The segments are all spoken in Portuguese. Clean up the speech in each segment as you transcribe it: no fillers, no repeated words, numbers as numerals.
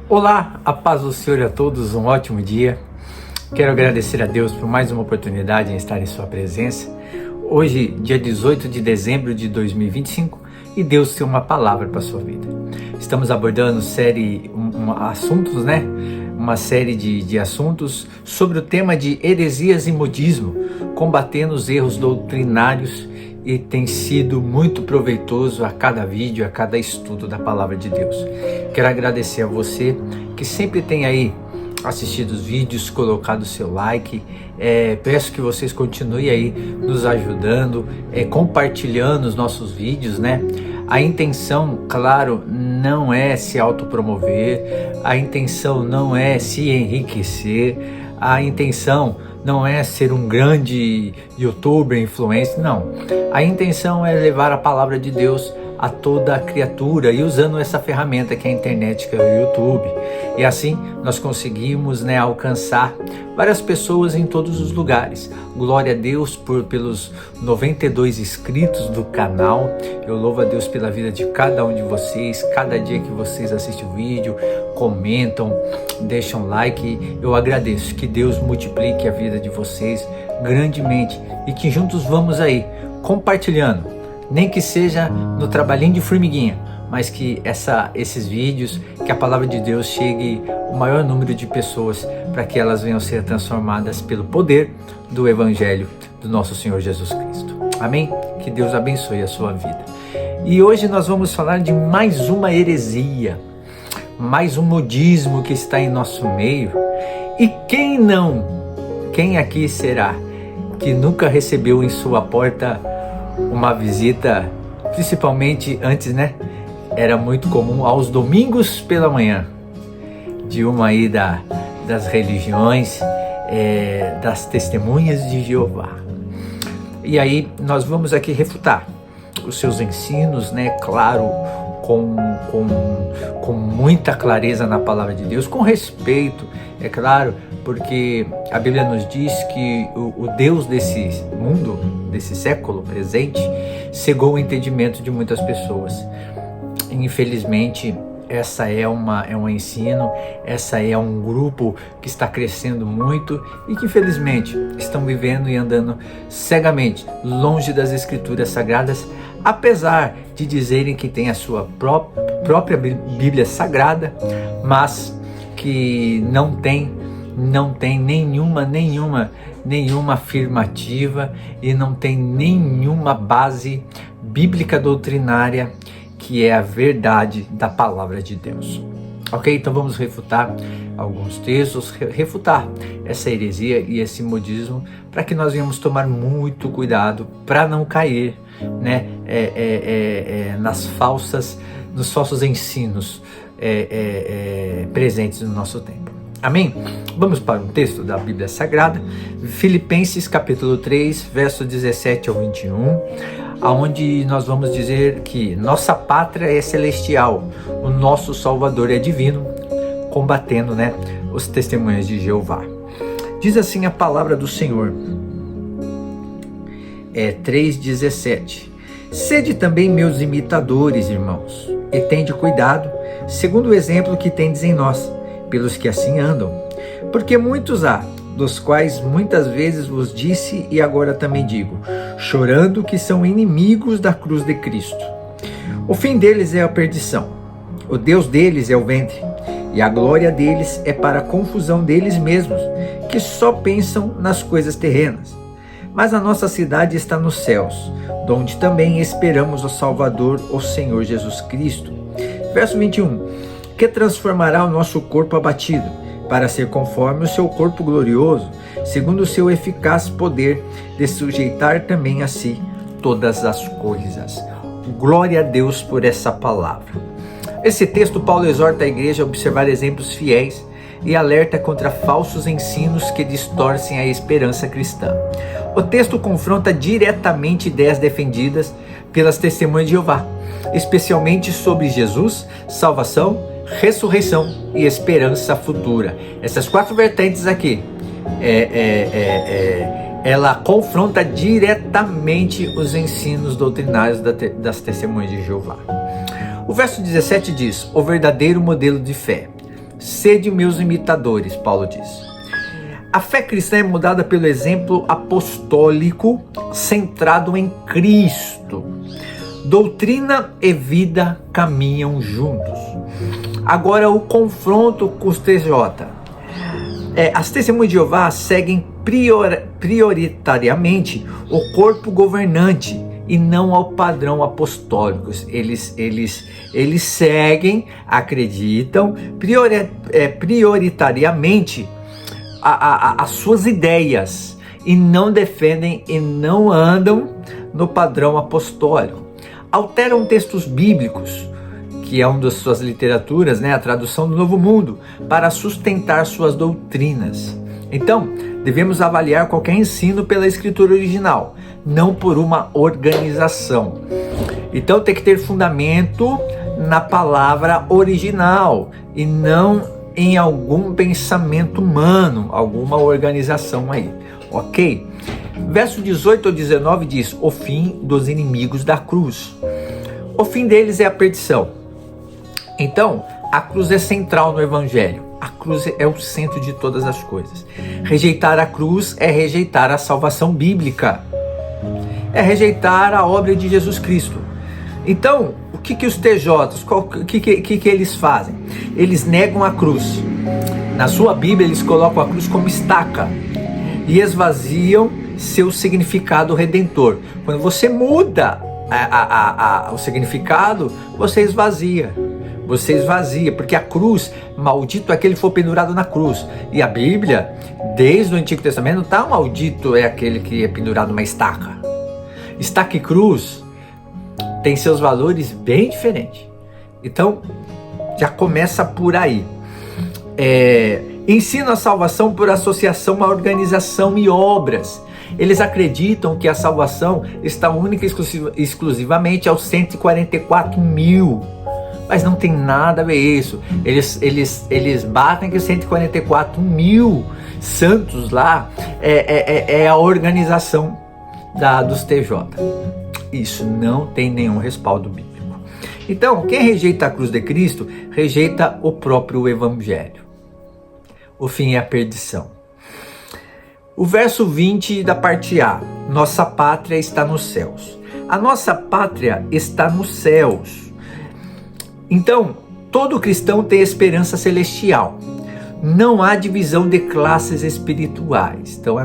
Olá, a paz do Senhor a todos, um ótimo dia. Quero agradecer a Deus por mais uma oportunidade em estar em sua presença. Hoje, dia 18 de dezembro de 2025, e Deus tem uma palavra para a sua vida. Estamos abordando assuntos, Uma série de assuntos sobre o tema de heresias e modismo, combatendo os erros doutrinários, e tem sido muito proveitoso a cada vídeo, a cada estudo da Palavra de Deus. Quero agradecer a você que sempre tem aí assistido os vídeos, colocado o seu like. Peço que vocês continuem aí nos ajudando, compartilhando os nossos vídeos, A intenção, claro, não é se autopromover, a intenção não é se enriquecer, a intenção não é ser um grande youtuber, influencer, não. A intenção é levar a palavra de Deus a toda a criatura e usando essa ferramenta que é a internet, que é o YouTube. E assim nós conseguimos alcançar várias pessoas em todos os lugares. Glória a Deus pelos 92 inscritos do canal. Eu louvo a Deus pela vida de cada um de vocês. Cada dia que vocês assistem o vídeo, comentam, deixam like, eu agradeço. Que Deus multiplique a vida de vocês grandemente e que juntos vamos aí compartilhando, nem que seja no trabalhinho de formiguinha, mas que esses vídeos, que a palavra de Deus chegue o maior número de pessoas, para que elas venham ser transformadas pelo poder do Evangelho do nosso Senhor Jesus Cristo. Amém? Que Deus abençoe a sua vida. E hoje nós vamos falar de mais uma heresia, mais um modismo que está em nosso meio. E quem aqui será que nunca recebeu em sua porta uma visita, principalmente antes, Era muito comum aos domingos pela manhã, de uma aí das religiões, das testemunhas de Jeová. E aí nós vamos aqui refutar os seus ensinos, Claro, com muita clareza na palavra de Deus, com respeito, é claro, porque a Bíblia nos diz que o Deus desse mundo, desse século presente, cegou o entendimento de muitas pessoas. Infelizmente, essa é um ensino, essa é um grupo que está crescendo muito e que infelizmente estão vivendo e andando cegamente, longe das Escrituras Sagradas, apesar de dizerem que tem a sua própria Bíblia Sagrada, mas que não tem nenhuma afirmativa e não tem nenhuma base bíblica doutrinária, que é a verdade da palavra de Deus. Ok? Então vamos refutar alguns textos, refutar essa heresia e esse modismo, para que nós venhamos tomar muito cuidado para não cair nos falsos ensinos presentes no nosso tempo. Amém? Vamos para um texto da Bíblia Sagrada, Filipenses capítulo 3, verso 17 ao 21, onde nós vamos dizer que nossa pátria é celestial, o nosso Salvador é divino, combatendo os testemunhas de Jeová. Diz assim a palavra do Senhor, 3,17: Sede também meus imitadores, irmãos, e tende cuidado, segundo o exemplo que tendes em nós, pelos que assim andam. Porque muitos há, dos quais muitas vezes vos disse e agora também digo, chorando, que são inimigos da cruz de Cristo. O fim deles é a perdição, o Deus deles é o ventre, e a glória deles é para a confusão deles mesmos, que só pensam nas coisas terrenas. Mas a nossa cidade está nos céus, donde também esperamos o Salvador, o Senhor Jesus Cristo. Verso 21, que transformará o nosso corpo abatido, para ser conforme o seu corpo glorioso, segundo o seu eficaz poder de sujeitar também a si todas as coisas. Glória a Deus por essa palavra. Esse texto, Paulo exorta a igreja a observar exemplos fiéis e alerta contra falsos ensinos que distorcem a esperança cristã. O texto confronta diretamente ideias defendidas pelas testemunhas de Jeová, especialmente sobre Jesus, salvação, ressurreição e esperança futura. Essas quatro vertentes aqui, ela confronta diretamente os ensinos doutrinários das testemunhas de Jeová. O verso 17 diz: o verdadeiro modelo de fé. sede meus imitadores, Paulo diz. A fé cristã é mudada pelo exemplo apostólico centrado em Cristo. Doutrina e vida caminham juntos. Agora o confronto com os TJ. As testemunhas de Jeová seguem prioritariamente o corpo governante e não ao padrão apostólico. Eles seguem, acreditam prioritariamente as suas ideias e não defendem e não andam no padrão apostólico. Alteram textos bíblicos, que é uma das suas literaturas, a tradução do Novo Mundo, para sustentar suas doutrinas. Então, devemos avaliar qualquer ensino pela escritura original, não por uma organização. Então, tem que ter fundamento na palavra original e não em algum pensamento humano, alguma organização aí, ok? Verso 18 ou 19 diz: o fim dos inimigos da cruz. O fim deles é a perdição. Então, a cruz é central no Evangelho. A cruz é o centro de todas as coisas. Rejeitar a cruz é rejeitar a salvação bíblica. É rejeitar a obra de Jesus Cristo. Então, o que os TJs, o que eles fazem? Eles negam a cruz. Na sua Bíblia, eles colocam a cruz como estaca e esvaziam seu significado redentor. Quando você muda o significado, você esvazia. Você esvazia, porque a cruz, maldito é aquele que for pendurado na cruz. E a Bíblia, desde o Antigo Testamento, não está maldito é aquele que é pendurado numa estaca. Estaca e cruz tem seus valores bem diferentes. Então, já começa por aí. Ensina a salvação por associação a organização e obras. Eles acreditam que a salvação está única e exclusivamente aos 144 mil. Mas não tem nada a ver isso. Eles batem que 144 mil santos lá é a organização dos TJ. Isso não tem nenhum respaldo bíblico. Então, quem rejeita a cruz de Cristo, rejeita o próprio Evangelho. O fim é a perdição. O verso 20 da parte A: nossa pátria está nos céus. A nossa pátria está nos céus. Então, todo cristão tem esperança celestial. Não há divisão de classes espirituais. Então,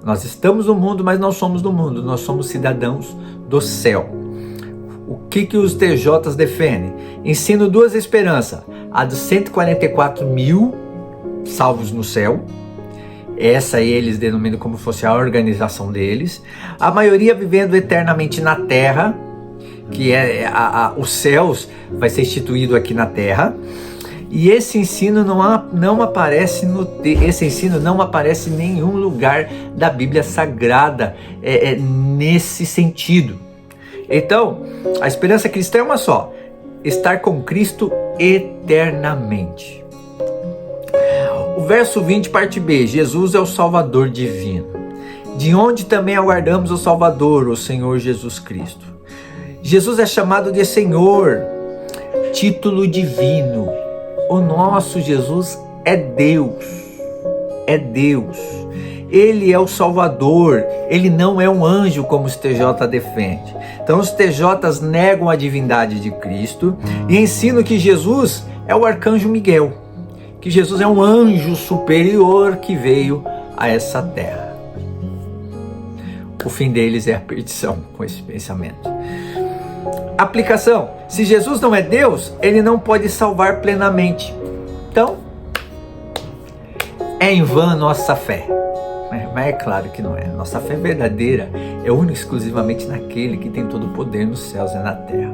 nós estamos no mundo, mas não somos do mundo. Nós somos cidadãos do céu. O que os TJs defendem? Ensino duas esperanças. A dos 144 mil salvos no céu. Essa eles denominam como fosse a organização deles. A maioria vivendo eternamente na terra, que os céus vai ser instituído aqui na terra. E esse ensino não aparece em nenhum lugar da Bíblia Sagrada nesse sentido. Então, a esperança cristã é uma só: estar com Cristo eternamente. O verso 20, parte B: Jesus é o Salvador divino, de onde também aguardamos o Salvador, o Senhor Jesus Cristo. Jesus é chamado de Senhor, título divino. O nosso Jesus é Deus. É Deus. Ele é o Salvador. Ele não é um anjo, como os TJ defende. Então os TJs negam a divindade de Cristo e ensinam que Jesus é o arcanjo Miguel, que Jesus é um anjo superior que veio a essa terra. O fim deles é a perdição com esse pensamento. Aplicação: se Jesus não é Deus, ele não pode salvar plenamente. Então, é em vão nossa fé. Mas é claro que não é. Nossa fé verdadeira é única e exclusivamente naquele que tem todo o poder nos céus e na terra.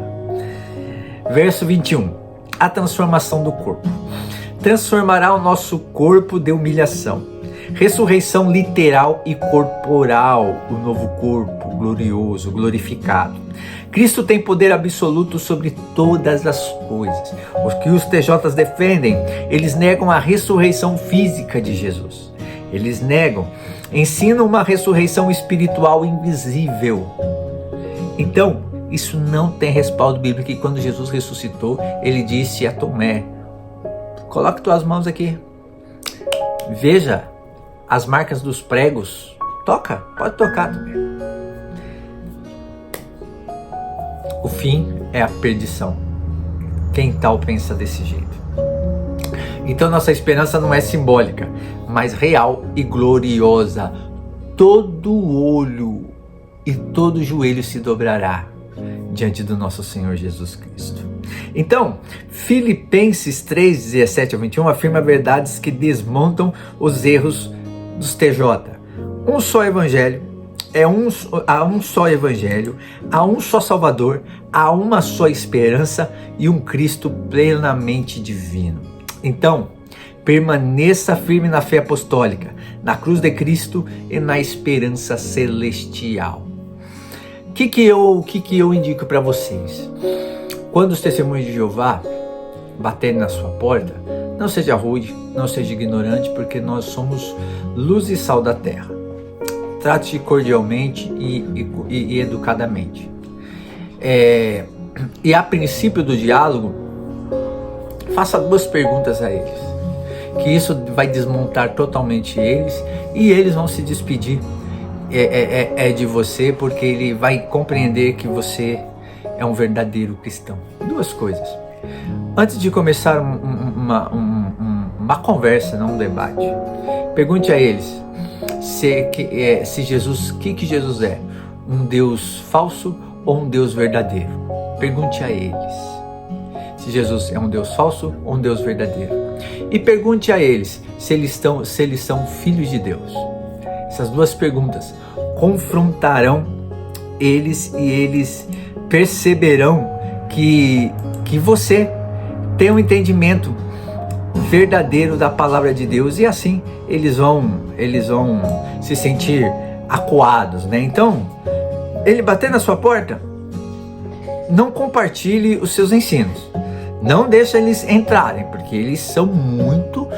Verso 21. A transformação do corpo. Transformará o nosso corpo de humilhação. Ressurreição literal e corporal. O novo corpo glorioso, glorificado. Cristo tem poder absoluto sobre todas as coisas. Os que os TJs defendem, eles negam a ressurreição física de Jesus. Eles ensinam uma ressurreição espiritual invisível. Então, isso não tem respaldo bíblico. E quando Jesus ressuscitou, ele disse a Tomé: Coloque tuas mãos aqui. Veja as marcas dos pregos. Toca, pode tocar também. O fim é a perdição. Quem tal pensa desse jeito? Então nossa esperança não é simbólica, mas real e gloriosa. Todo olho e todo joelho se dobrará diante do nosso Senhor Jesus Cristo. Então, Filipenses 3, 17 a 21 afirma verdades que desmontam os erros dos TJ. Um só evangelho, há um só evangelho, há um só Salvador, há uma só esperança e um Cristo plenamente divino. Então, permaneça firme na fé apostólica, na cruz de Cristo e na esperança celestial. O que eu indico para vocês? Quando os testemunhos de Jeová baterem na sua porta, não seja rude, não seja ignorante, porque nós somos luz e sal da terra. Trate cordialmente e educadamente. E a princípio do diálogo, faça 2 perguntas a eles, que isso vai desmontar totalmente eles e eles vão se despedir de você, porque ele vai compreender que você é um verdadeiro cristão. 2 coisas. Antes de começar uma conversa, não um debate, pergunte a eles se Jesus, o que Jesus é? Um Deus falso ou um Deus verdadeiro? Pergunte a eles se Jesus é um Deus falso ou um Deus verdadeiro. E pergunte a eles se eles são filhos de Deus. Essas 2 perguntas confrontarão eles e eles perceberão que você tem um entendimento verdadeiro da palavra de Deus, e assim eles vão se sentir acuados, né? Então, ele bater na sua porta, não compartilhe os seus ensinos, não deixe eles entrarem, porque eles são muito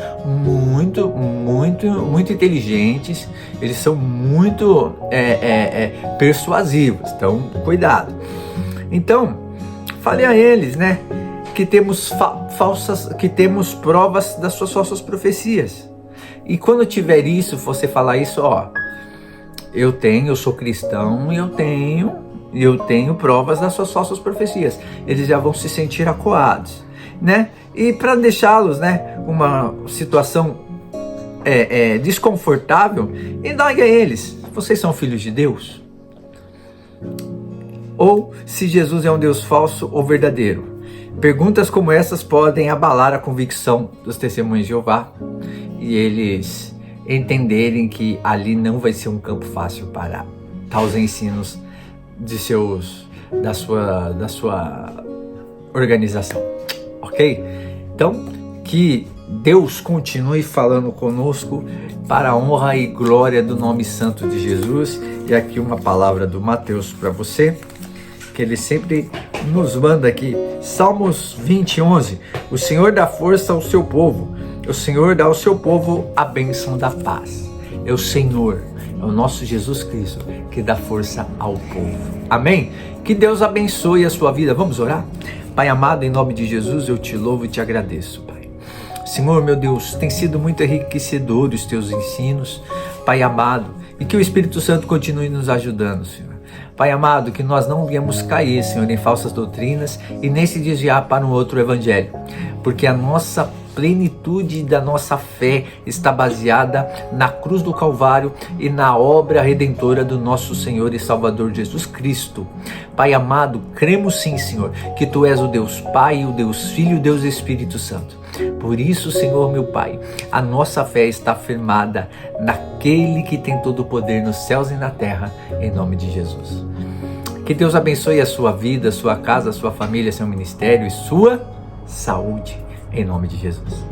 inteligentes, eles são muito persuasivos, então cuidado. Então, fale a eles, né, que temos provas das suas falsas profecias. E quando tiver isso, você falar isso, eu sou cristão e eu tenho provas das suas falsas profecias. Eles já vão se sentir acuados, né? E para deixá-los, né, uma situação desconfortável, indague a eles: vocês são filhos de Deus? Ou se Jesus é um Deus falso ou verdadeiro? Perguntas como essas podem abalar a convicção dos testemunhos de Jeová e eles entenderem que ali não vai ser um campo fácil para tais ensinos da sua organização, ok? Então, que Deus continue falando conosco para a honra e glória do nome santo de Jesus. E aqui uma palavra do Mateus para você, que ele sempre nos manda aqui. Salmos 20, 11. O Senhor dá força ao seu povo. O Senhor dá ao seu povo a bênção da paz. É o Senhor, é o nosso Jesus Cristo que dá força ao povo. Amém? Que Deus abençoe a sua vida. Vamos orar? Pai amado, em nome de Jesus, eu te louvo e te agradeço, Pai. Senhor, meu Deus, tem sido muito enriquecedor os teus ensinos, Pai amado, e que o Espírito Santo continue nos ajudando, Senhor. Pai amado, que nós não venhamos cair, Senhor, em falsas doutrinas e nem se desviar para um outro evangelho, porque a nossa plenitude da nossa fé está baseada na cruz do Calvário e na obra redentora do nosso Senhor e Salvador Jesus Cristo. Pai amado, cremos sim, Senhor, que Tu és o Deus Pai, o Deus Filho e o Deus Espírito Santo. Por isso, Senhor, meu Pai, a nossa fé está firmada naquele que tem todo o poder nos céus e na terra, em nome de Jesus. Que Deus abençoe a sua vida, a sua casa, a sua família, seu ministério e sua saúde, em nome de Jesus.